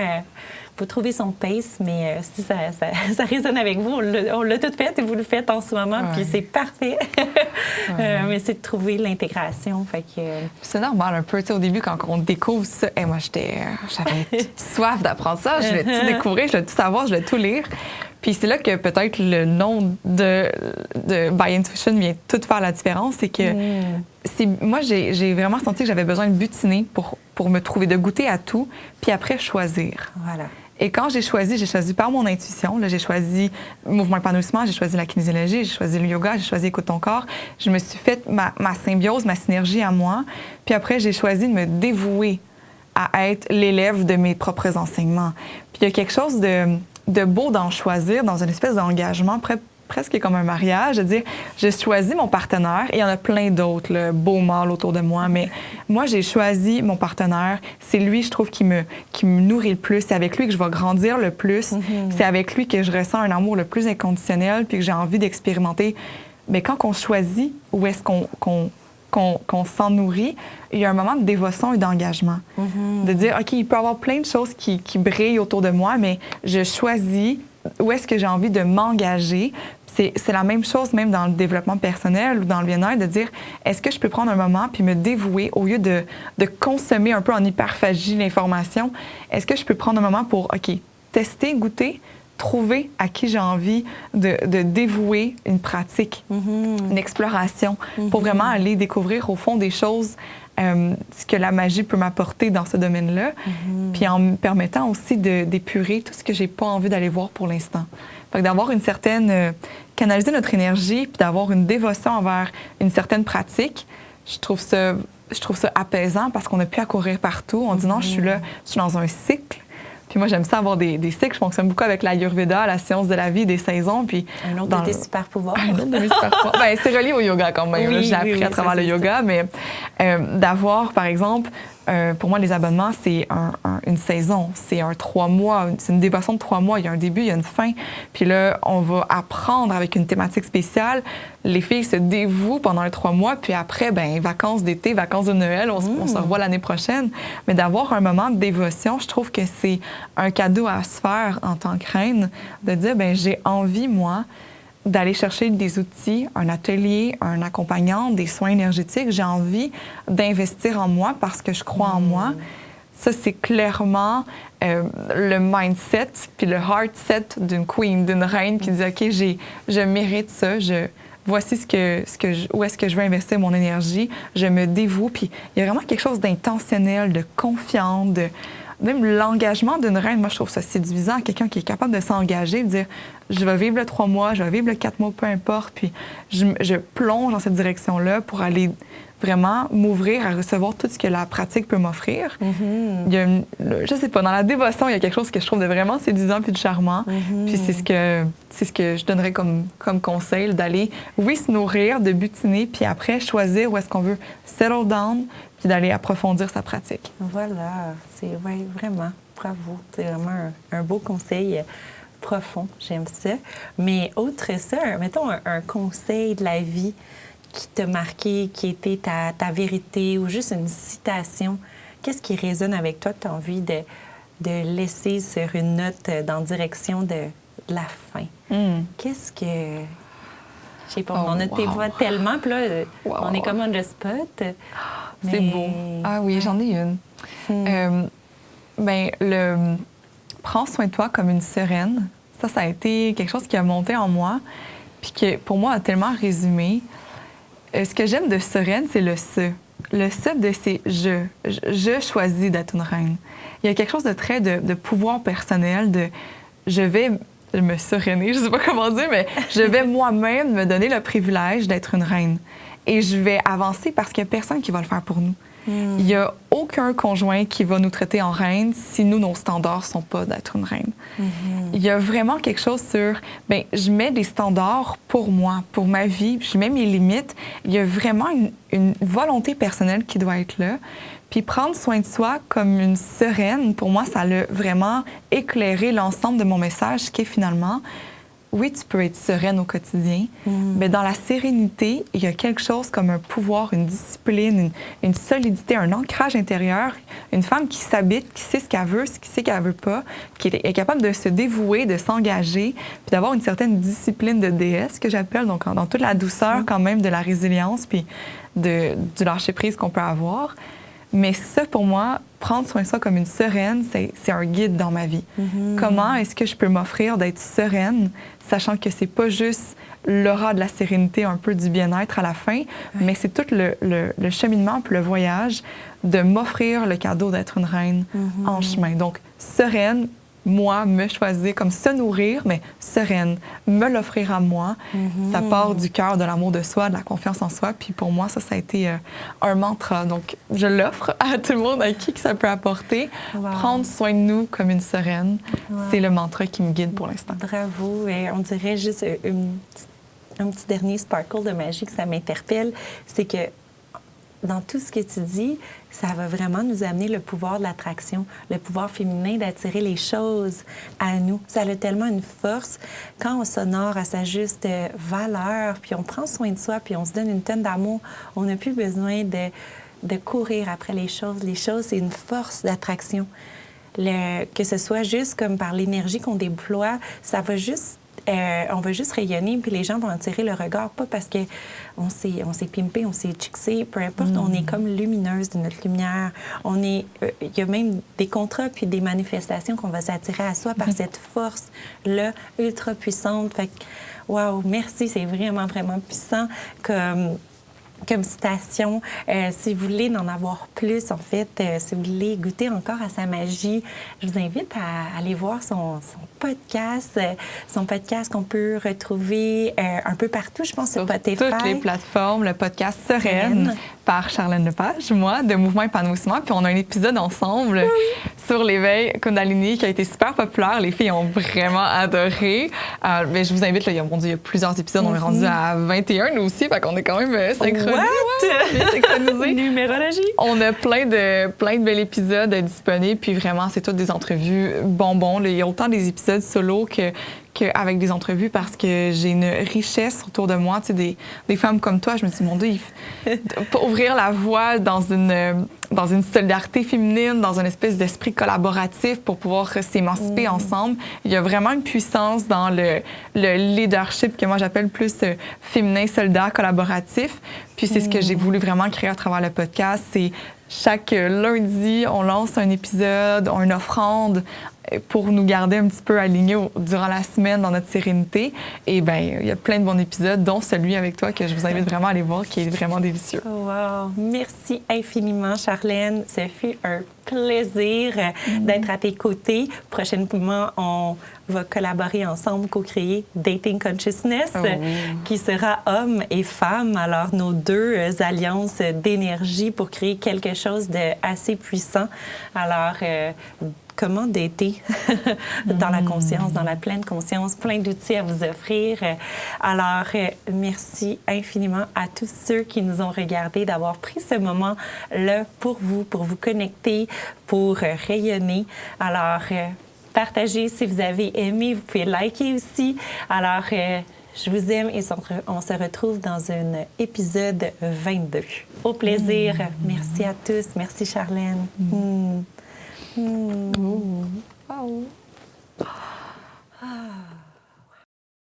faut trouver son pace, mais si ça résonne avec vous, on l'a tout fait et vous le faites en ce moment, puis c'est parfait. Mais c'est de trouver l'intégration. Fait que... C'est normal un peu. Tu sais, au début, quand on découvre ça, moi, j'avais soif d'apprendre ça. Je voulais tout découvrir, je voulais tout savoir, je voulais tout lire. Puis c'est là que peut-être le nom de By Intuition vient tout faire la différence. C'est que moi, j'ai vraiment senti que j'avais besoin de butiner pour me trouver, de goûter à tout, puis après choisir. Voilà. Et quand j'ai choisi par mon intuition. Là, j'ai choisi mouvement épanouissement, j'ai choisi la kinésiologie, j'ai choisi le yoga, j'ai choisi écoute ton corps. Je me suis fait ma symbiose, ma synergie à moi. Puis après, j'ai choisi de me dévouer à être l'élève de mes propres enseignements. Puis il y a quelque chose de beau d'en choisir, dans une espèce d'engagement presque comme un mariage, de dire, je choisis mon partenaire, et il y en a plein d'autres, le beau mâle autour de moi, mais moi, j'ai choisi mon partenaire. C'est lui, je trouve, qui me nourrit le plus. C'est avec lui que je vais grandir le plus. C'est avec lui que je ressens un amour le plus inconditionnel, puis que j'ai envie d'expérimenter. Mais quand on choisit où est-ce qu'on s'en nourrit, il y a un moment de dévotion et d'engagement. De dire, OK, il peut y avoir plein de choses qui brillent autour de moi, mais je choisis où est-ce que j'ai envie de m'engager. C'est la même chose même dans le développement personnel ou dans le bien-être, de dire, est-ce que je peux prendre un moment puis me dévouer au lieu de consommer un peu en hyperphagie l'information? Est-ce que je peux prendre un moment pour, OK, tester, goûter, trouver à qui j'ai envie de dévouer une pratique, une exploration, pour vraiment aller découvrir au fond des choses, ce que la magie peut m'apporter dans ce domaine-là, puis en me permettant aussi d'épurer tout ce que j'ai pas envie d'aller voir pour l'instant. Fait que d'avoir une certaine... canaliser notre énergie, puis d'avoir une dévotion envers une certaine pratique, je trouve ça apaisant, parce qu'on n'a plus à courir partout. On dit non, je suis là, je suis dans un cycle. Puis moi, j'aime ça avoir des cycles. Je fonctionne beaucoup avec l'Ayurveda, la science de la vie, des saisons. Puis un autre de tes super pouvoirs. Un autre de mes super pouvoirs. Bien, c'est relié au yoga quand même. Oui, j'ai appris à travers le yoga. Mais d'avoir, par exemple, pour moi, les abonnements, c'est une saison. C'est un 3 mois. C'est une dévotion de 3 mois. Il y a un début, il y a une fin. Puis là, on va apprendre avec une thématique spéciale. Les filles se dévouent pendant les 3 mois. Puis après, bien, vacances d'été, vacances de Noël, on se revoit l'année prochaine. Mais d'avoir un moment de dévotion, je trouve que c'est un cadeau à se faire en tant que reine, de dire, bien, j'ai envie, moi, d'aller chercher des outils, un atelier, un accompagnant, des soins énergétiques. J'ai envie d'investir en moi parce que je crois en moi. Ça, c'est clairement le mindset puis le heart set d'une queen, d'une reine qui dit, OK, je mérite ça, voici où est-ce que je veux investir mon énergie, je me dévoue. Puis il y a vraiment quelque chose d'intentionnel, de confiant, même l'engagement d'une reine, moi, je trouve ça séduisant. Quelqu'un qui est capable de s'engager, de dire, je vais vivre le 3 mois, je vais vivre le 4 mois, peu importe. Puis je plonge dans cette direction-là pour aller vraiment m'ouvrir à recevoir tout ce que la pratique peut m'offrir. Il y a je sais pas, dans la dévotion, il y a quelque chose que je trouve de vraiment séduisant puis de charmant. Puis c'est ce que je donnerais comme conseil, d'aller, oui, se nourrir, de butiner, puis après choisir où est-ce qu'on veut settle down, puis d'aller approfondir sa pratique. Voilà, c'est vraiment, bravo. C'est vraiment un beau conseil profond, j'aime ça. Mais autre ça, mettons un conseil de la vie qui t'a marqué, qui était ta vérité ou juste une citation. Qu'est-ce qui résonne avec toi que tu as envie de laisser sur une note dans la direction de la fin? Qu'est-ce que... Je sais pas, on a tes voix tellement, puis là, on est comme on the spot. C'est beau. Ah oui, j'en ai une. Prends soin de toi comme une sereine. Ça a été quelque chose qui a monté en moi, puis que pour moi a tellement résumé. Ce que j'aime de sereine, c'est le « ce ». Le « ce » de c'est « je choisis d'être une reine ». Il y a quelque chose de très de pouvoir personnel, de « je vais me sereiner », je sais pas comment dire, mais je vais moi-même me donner le privilège d'être une reine. Et je vais avancer parce qu'il n'y a personne qui va le faire pour nous. Il n'y a aucun conjoint qui va nous traiter en reine si nous, nos standards ne sont pas d'être une reine. Il y a vraiment quelque chose sur... je mets des standards pour moi, pour ma vie, je mets mes limites. Il y a vraiment une volonté personnelle qui doit être là. Puis prendre soin de soi comme une sereine, pour moi, ça a vraiment éclairé l'ensemble de mon message qui est finalement... Oui, tu peux être sereine au quotidien, mais dans la sérénité, il y a quelque chose comme un pouvoir, une discipline, une solidité, un ancrage intérieur. Une femme qui s'habite, qui sait ce qu'elle veut, ce qui sait qu'elle veut pas, qui est capable de se dévouer, de s'engager, puis d'avoir une certaine discipline de déesse, que j'appelle, donc dans toute la douceur quand même de la résilience, puis du lâcher-prise qu'on peut avoir. Mais ça, pour moi, prendre soin de soi comme une sereine, c'est un guide dans ma vie. Comment est-ce que je peux m'offrir d'être sereine, sachant que c'est pas juste l'aura de la sérénité, un peu du bien-être à la fin, mais c'est tout le cheminement puis le voyage de m'offrir le cadeau d'être une reine en chemin. Donc, sereine, moi, me choisir comme se nourrir, mais sereine, me l'offrir à moi. Ça part du cœur, de l'amour de soi, de la confiance en soi. Puis pour moi, ça a été un mantra. Donc, je l'offre à tout le monde, à qui que ça peut apporter. Prendre soin de nous comme une sereine, c'est le mantra qui me guide pour l'instant. Bravo. Et on dirait juste un petit dernier sparkle de magie que ça m'interpelle, c'est que dans tout ce que tu dis, ça va vraiment nous amener le pouvoir de l'attraction, le pouvoir féminin d'attirer les choses à nous. Ça a tellement une force quand on s'honore à sa juste valeur, puis on prend soin de soi, puis on se donne une tonne d'amour. On n'a plus besoin de courir après les choses. Les choses, c'est une force d'attraction. Que ce soit juste comme par l'énergie qu'on déploie, ça va juste... on va juste rayonner, puis les gens vont attirer le regard, pas parce qu'on s'est pimpé, on s'est chixé, peu importe, on est comme lumineuse de notre lumière. Il y a même des contrats puis des manifestations qu'on va s'attirer à soi par cette force-là, ultra puissante. Fait que, wow, merci, c'est vraiment, vraiment puissant comme citation. Si vous voulez en avoir plus, en fait, si vous voulez goûter encore à sa magie, je vous invite à aller voir son podcast qu'on peut retrouver un peu partout, je pense, sur Spotify. Toutes les plateformes, le podcast Sereine par Charlène Lepage, moi, de Mouvement Épanouissement. Puis on a un épisode ensemble sur l'éveil Kundalini qui a été super populaire. Les filles ont vraiment adoré. Mais je vous invite, là, il y a plusieurs épisodes. On est rendu à 21 nous aussi, fait qu'on est quand même synchronisés. Numérologie. On a plein de bels épisodes disponibles, puis vraiment, c'est toutes des entrevues bonbons. Il y a autant des épisodes solo qu'avec des entrevues parce que j'ai une richesse autour de moi. Tu sais, des femmes comme toi, je me dis, mon Dieu, pour ouvrir la voie dans une solidarité féminine, dans une espèce d'esprit collaboratif pour pouvoir s'émanciper ensemble. Il y a vraiment une puissance dans le leadership que moi j'appelle plus féminin, solidaire, collaboratif. Puis c'est ce que j'ai voulu vraiment créer à travers le podcast. C'est chaque lundi, on lance un épisode, une offrande pour nous garder un petit peu alignés durant la semaine dans notre sérénité. Et bien, il y a plein de bons épisodes, dont celui avec toi que je vous invite vraiment à aller voir, qui est vraiment délicieux. Wow! Merci infiniment, Charlène. Ce fut un plaisir d'être à tes côtés. Prochainement, on va collaborer ensemble, co-créer Dating Consciousness, qui sera homme et femme. Alors, nos deux alliances d'énergie pour créer quelque chose d'assez puissant. Alors, comment dater dans la conscience, dans la pleine conscience, plein d'outils à vous offrir. Alors, merci infiniment à tous ceux qui nous ont regardés d'avoir pris ce moment-là pour vous connecter, pour rayonner. Alors, partagez si vous avez aimé, vous pouvez liker aussi. Alors, je vous aime et on se retrouve dans un épisode 22. Au plaisir. Merci à tous. Merci Charlène. Wow.